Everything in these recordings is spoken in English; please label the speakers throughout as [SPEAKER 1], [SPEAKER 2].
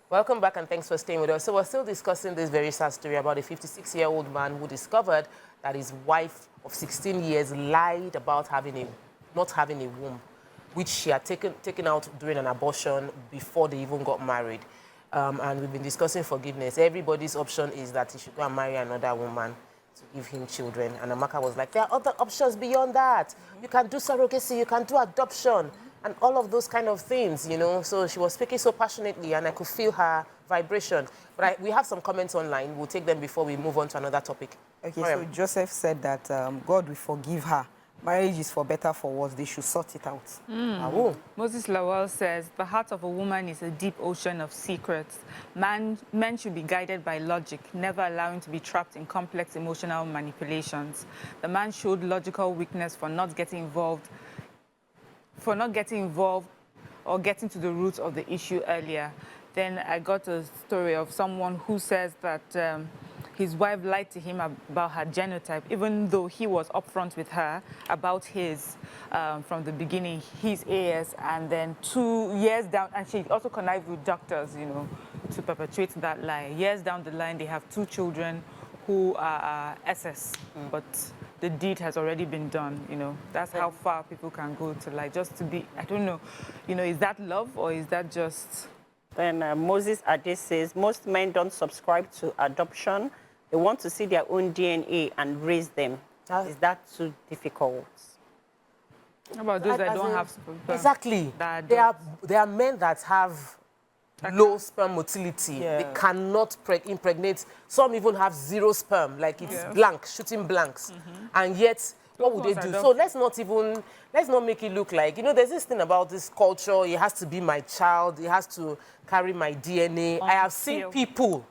[SPEAKER 1] Welcome back and thanks for staying with us. So we're still discussing this very sad story about a 56-year-old man who discovered that his wife of 16 years lied about not having a womb, which she had taken out during an abortion before they even got married. And we've been discussing forgiveness. Everybody's option is that he should go and marry another woman to give him children. And Amaka was like, there are other options beyond that. You can do surrogacy, you can do adoption, and all of those kind of things, you know. So she was speaking so passionately, and I could feel her vibration. But we have some comments online. We'll take them before we move on to another topic.
[SPEAKER 2] Okay, so Joseph said that God will forgive her. Marriage is for better, for worse. They should sort it out.
[SPEAKER 3] Moses Lowell says, the heart of a woman is a deep ocean of secrets. Men should be guided by logic, never allowing to be trapped in complex emotional manipulations. The man showed logical weakness for not getting involved or getting to the root of the issue earlier. Then I got a story of someone who says that his wife lied to him about her genotype, even though he was upfront with her about his, from the beginning, his AS, and then 2 years down, and she also connived with doctors, you know, to perpetuate that lie. Years down the line, they have 2 children who are SS, but the deed has already been done, you know. That's how far people can go to, like, just to be, I don't know, you know, is that love or is that just...
[SPEAKER 4] Then Moses Ade says, most men don't subscribe to adoption. They want to see their own DNA and raise them. Is that too difficult?
[SPEAKER 3] How about those that don't have sperm?
[SPEAKER 1] Exactly. There are men that have low sperm motility.
[SPEAKER 2] Yeah.
[SPEAKER 1] They cannot impregnate. Some even have 0 sperm, like it's blank, shooting blanks. And yet, what would they do? So let's not make it look like, you know, there's this thing about this culture. It has to be my child. It has to carry my DNA. I have seen people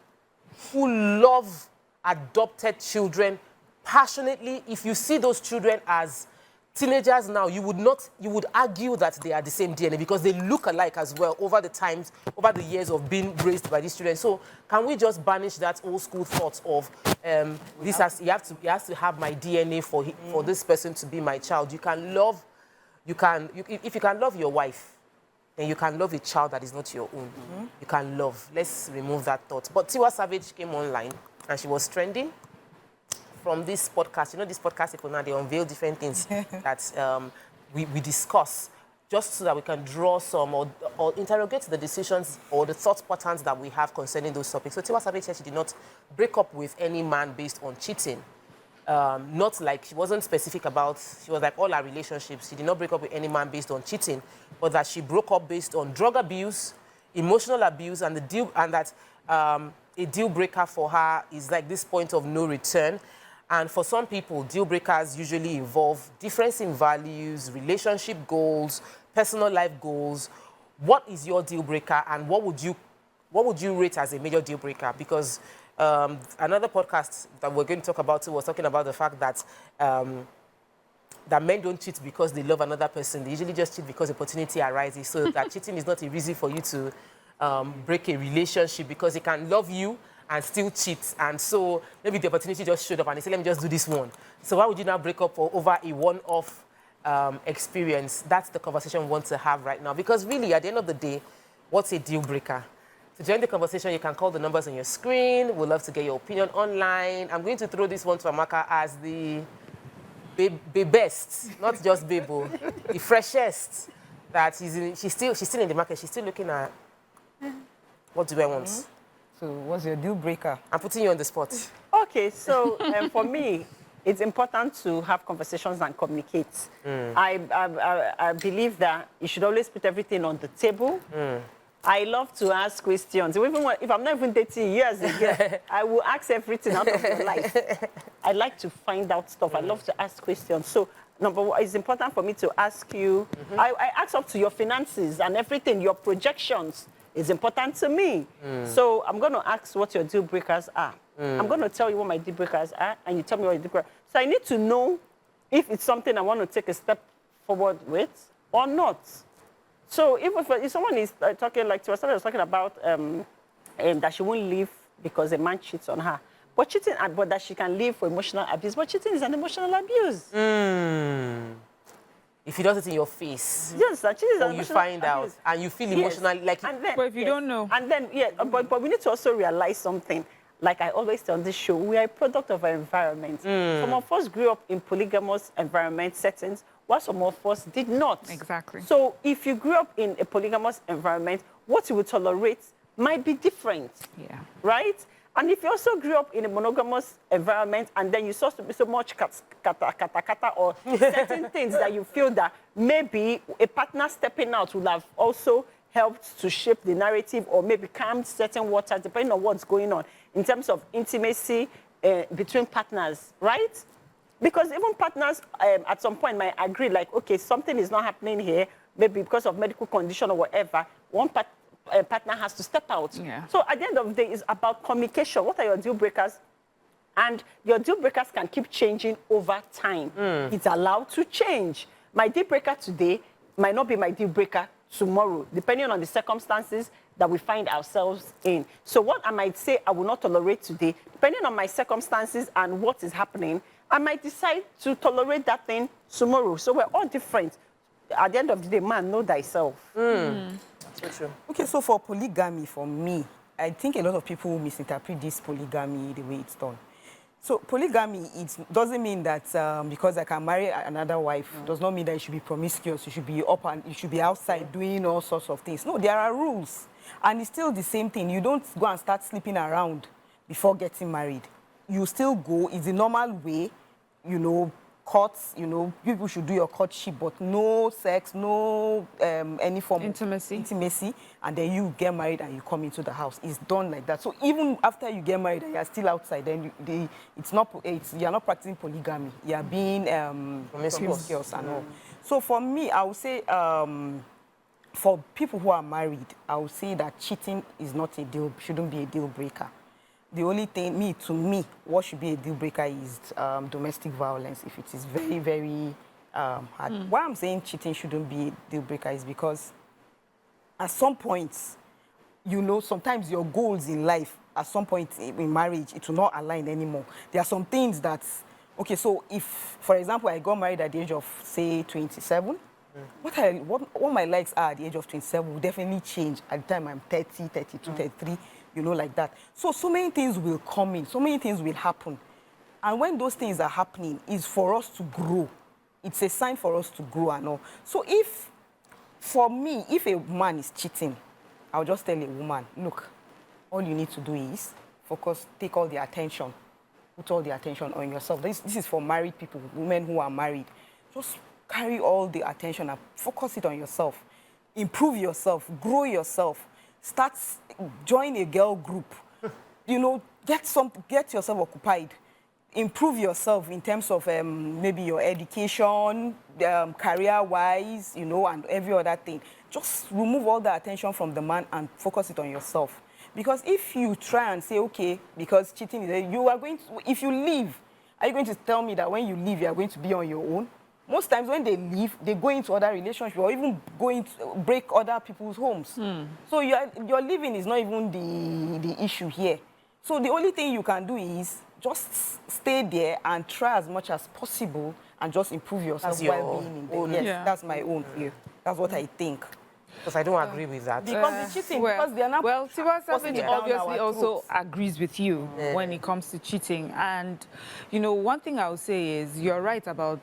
[SPEAKER 1] who love adopted children passionately. If you see those children as teenagers now, you would argue that they are the same DNA because they look alike as well over the years of being raised by these children. So can we just banish that old school thought of he has to have my DNA for this person to be my child? If you can love your wife, then you can love a child that is not your own. You can love. Let's remove that thought. But Tiwa Savage came online and she was trending from this podcast. You know, this podcast people now, they unveil different things that we discuss just so that we can draw some or interrogate the decisions or the thought patterns that we have concerning those topics. So Tiwa Savage said she did not break up with any man based on cheating. Not like, she wasn't specific about, she was like all her relationships. She did not break up with any man based on cheating, but that she broke up based on drug abuse, emotional abuse, and that a deal breaker for her is like this point of no return. And for some people, deal breakers usually involve difference in values, relationship goals, personal life goals. What is your deal breaker, and what would you rate as a major deal breaker? Because another podcast that we're going to talk about was talking about the fact that that men don't cheat because they love another person. They usually just cheat because opportunity arises. So that cheating is not a reason for you to break a relationship, because he can love you and still cheat. And so maybe the opportunity just showed up and he said, let me just do this one. So why would you now break up over a one-off experience? That's the conversation we want to have right now. Because really, at the end of the day, what's a deal breaker? To join the conversation, you can call the numbers on your screen. We'd love to get your opinion online. I'm going to throw this one to Amaka as the best, not just Bebo, the freshest. That she's still in the market. She's still looking at what do I want.
[SPEAKER 2] So what's your deal breaker?
[SPEAKER 1] I'm putting you on the spot.
[SPEAKER 4] Okay, so for me, it's important to have conversations and communicate. I believe that you should always put everything on the table. I love to ask questions. Even if I'm not even dating years ago, I will ask everything out of your life. I like to find out stuff. I love to ask questions. So number one, it's important for me to ask you. I ask up to your finances and everything, your projections. Is important to me. So I'm going to ask what your deal breakers are. I'm going to tell you what my deal breakers are, and you tell me what your deal breakers are. So I need to know if it's something I want to take a step forward with or not. So if someone is talking, like Tiwa was talking about that she won't leave because a man cheats on her. But that she can leave for emotional abuse. But cheating is an emotional abuse.
[SPEAKER 1] if he does it in your face,
[SPEAKER 4] Yes, cheating is
[SPEAKER 1] or you
[SPEAKER 4] emotional
[SPEAKER 1] find out,
[SPEAKER 4] abuse.
[SPEAKER 1] and you feel
[SPEAKER 4] Yes.
[SPEAKER 1] emotionally like,
[SPEAKER 4] And then,
[SPEAKER 3] But if you don't know.
[SPEAKER 4] And then, but we need to also realize something. Like I always say on this show, we are a product of our environment. Some of us grew up in polygamous environment settings, while some of us did not.
[SPEAKER 3] Exactly.
[SPEAKER 4] So if you grew up in a polygamous environment, what you would tolerate might be different.
[SPEAKER 3] Yeah.
[SPEAKER 4] Right? And if you also grew up in a monogamous environment and then you saw so much kata or certain things that you feel that maybe a partner stepping out would have also helped to shape the narrative or maybe calmed certain waters, depending on what's going on in terms of intimacy between partners, right? Because even partners at some point might agree, like, okay, something is not happening here, maybe because of medical condition or whatever. One partner has to step out.
[SPEAKER 3] Yeah.
[SPEAKER 4] So at the end of the day, it's about communication. What are your deal breakers? And your deal breakers can keep changing over time. It's allowed to change. My deal breaker today might not be my deal breaker tomorrow, depending on the circumstances that we find ourselves in. So what I might say I will not tolerate today, depending on my circumstances and what is happening, I might decide to tolerate that thing tomorrow. So we're all different. At the end of the day, man, know thyself.
[SPEAKER 1] so true.
[SPEAKER 2] Okay, so for polygamy, for me, I think a lot of people misinterpret this polygamy the way it's done. So polygamy, it doesn't mean that because I can marry another wife, does not mean that you should be promiscuous, you should be up and you should be outside doing all sorts of things. No, there are rules. And it's still the same thing. You don't go and start sleeping around before getting married. You still go, it's the normal way, you know, courts, you know, people should do your courtship, but no sex, no any form of intimacy, and then you get married and you come into the house. It's done like that. So even after you get married and you're still outside, then you're not practicing polygamy. You're being promiscuous and all. So for me, I would say, for people who are married, I would say that cheating is not shouldn't be a deal breaker. The only thing, to me, what should be a deal breaker is domestic violence, if it is very, very hard. Why I'm saying cheating shouldn't be a deal breaker is because at some points, you know, sometimes your goals in life, at some point in marriage, it will not align anymore. There are some things that, okay, so if, for example, I got married at the age of, say, 27, what my likes are at the age of 27 will definitely change at the time I'm 30, 32, 33, you know, like that. So many things will come in, so many things will happen. And when those things are happening, it's for us to grow. It's a sign for us to grow and all. So for me, if a man is cheating, I'll just tell a woman, look, all you need to do is focus, take all the attention, put all the attention on yourself. This is for married people, women who are married. Just carry all the attention and focus it on yourself. Improve yourself, grow yourself. Join a girl group. You know, get yourself occupied. Improve yourself in terms of maybe your education, career-wise, you know, and every other thing. Just remove all the attention from the man and focus it on yourself. Because if you try and say, okay, because cheating is there, you are going to, if you leave, are you going to tell me that when you leave, you are going to be on your own? Most times when they leave, they go into other relationships or even going to break other people's homes. So your living is not even the issue here. So the only thing you can do is just stay there and try as much as possible and just improve yourself while being in there. Yes,
[SPEAKER 3] yeah.
[SPEAKER 2] That's my own view. That's what I think.
[SPEAKER 1] Because I don't agree with that.
[SPEAKER 2] Because the cheating, because they are not...
[SPEAKER 3] Well, Tiwa Savage
[SPEAKER 2] forcing it down
[SPEAKER 3] obviously
[SPEAKER 2] our
[SPEAKER 3] also
[SPEAKER 2] throats.
[SPEAKER 3] agrees with you when it comes to cheating. And, you know, one thing I would say is you're right about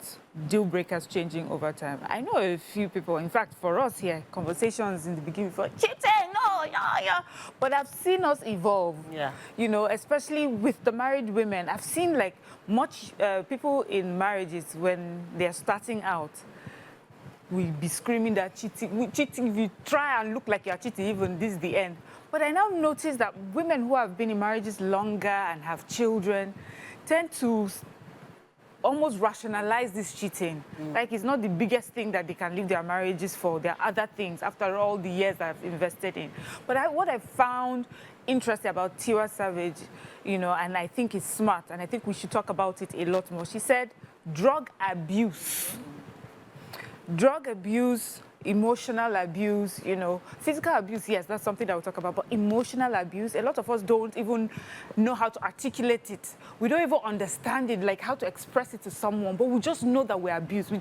[SPEAKER 3] deal breakers changing over time. I know a few people, in fact, for us here, conversations in the beginning for cheating, no, yeah. But I've seen us evolve, you know, especially with the married women. I've seen, like, people in marriages when they're starting out, will be screaming that cheating. If you try and look like you're cheating, even this is the end. But I now notice that women who have been in marriages longer and have children tend to almost rationalize this cheating. Like it's not the biggest thing that they can leave their marriages for. There are other things after all the years I've invested in. But what I found interesting about Tiwa Savage, you know, and I think it's smart, and I think we should talk about it a lot more. She said, drug abuse. Drug abuse emotional abuse, you know, physical abuse, yes, that's something that we'll talk about, but emotional abuse, a lot of us don't even know how to articulate it. We don't even understand it, like how to express it to someone, but we just know that we're abused.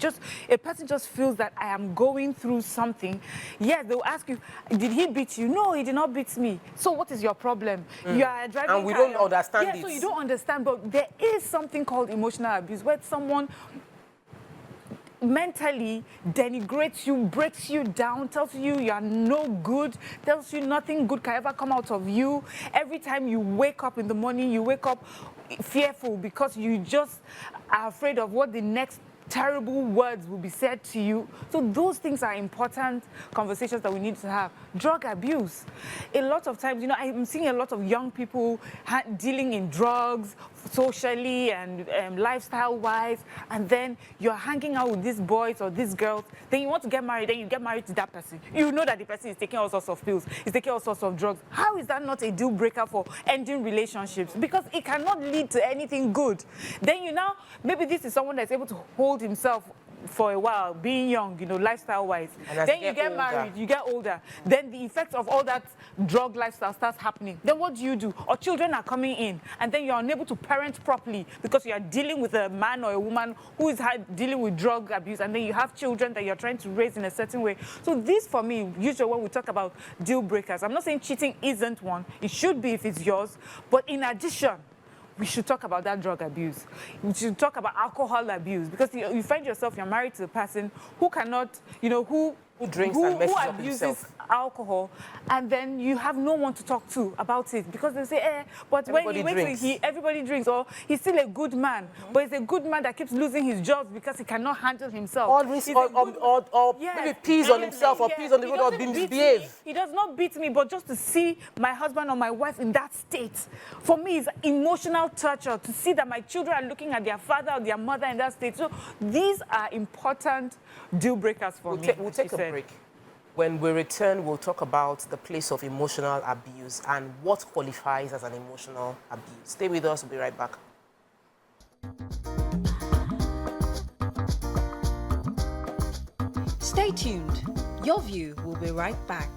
[SPEAKER 3] A person just feels that I am going through something. Yes, they'll ask you, did he beat you? No, he did not beat me. So what is your problem? You are driving
[SPEAKER 1] And we don't understand it.
[SPEAKER 3] Yeah, so you don't understand, but there is something called emotional abuse where someone mentally denigrates you, breaks you down, tells you you are no good, tells you nothing good can ever come out of you. Every time you wake up in the morning, you wake up fearful because you just are afraid of what the next terrible words will be said to you. So those things are important conversations that we need to have. Drug abuse. A lot of times, you know, I'm seeing a lot of young people dealing in drugs, socially and lifestyle-wise, and then you're hanging out with these boys or these girls, then you want to get married, then you get married to that person. You know that the person is taking all sorts of pills, is taking all sorts of drugs. How is that not a deal breaker for ending relationships? Because it cannot lead to anything good. Then you now, maybe this is someone that's able to hold himself for a while, being young, you know, lifestyle-wise. Then you get married, you get older. Then the effects of all that drug lifestyle starts happening. Then what do? Or children are coming in, and then you're unable to parent properly because you are dealing with a man or a woman who is dealing with drug abuse, and then you have children that you're trying to raise in a certain way. So this, for me, usually when we talk about deal breakers, I'm not saying cheating isn't one. It should be if it's yours. But in addition, we should talk about that drug abuse. We should talk about alcohol abuse, because you find yourself, you're married to a person who cannot, you know, who
[SPEAKER 1] drinks and messes up
[SPEAKER 3] abuses
[SPEAKER 1] himself.
[SPEAKER 3] alcohol, and then you have no one to talk to about it, because they say, but
[SPEAKER 1] everybody
[SPEAKER 3] when he wakes, everybody drinks, or he's still a good man, but he's a good man that keeps losing his jobs because he cannot handle himself.
[SPEAKER 1] Or maybe pees on himself, or pees on the road, or misbehave.
[SPEAKER 3] He does not beat me, but just to see my husband or my wife in that state, for me, is emotional torture to see that my children are looking at their father or their mother in that state. So these are important deal breakers for me.
[SPEAKER 1] We'll take a break. When we return, we'll talk about the place of emotional abuse and what qualifies as an emotional abuse. Stay with us. We'll be right back.
[SPEAKER 5] Stay tuned. Your View will be right back.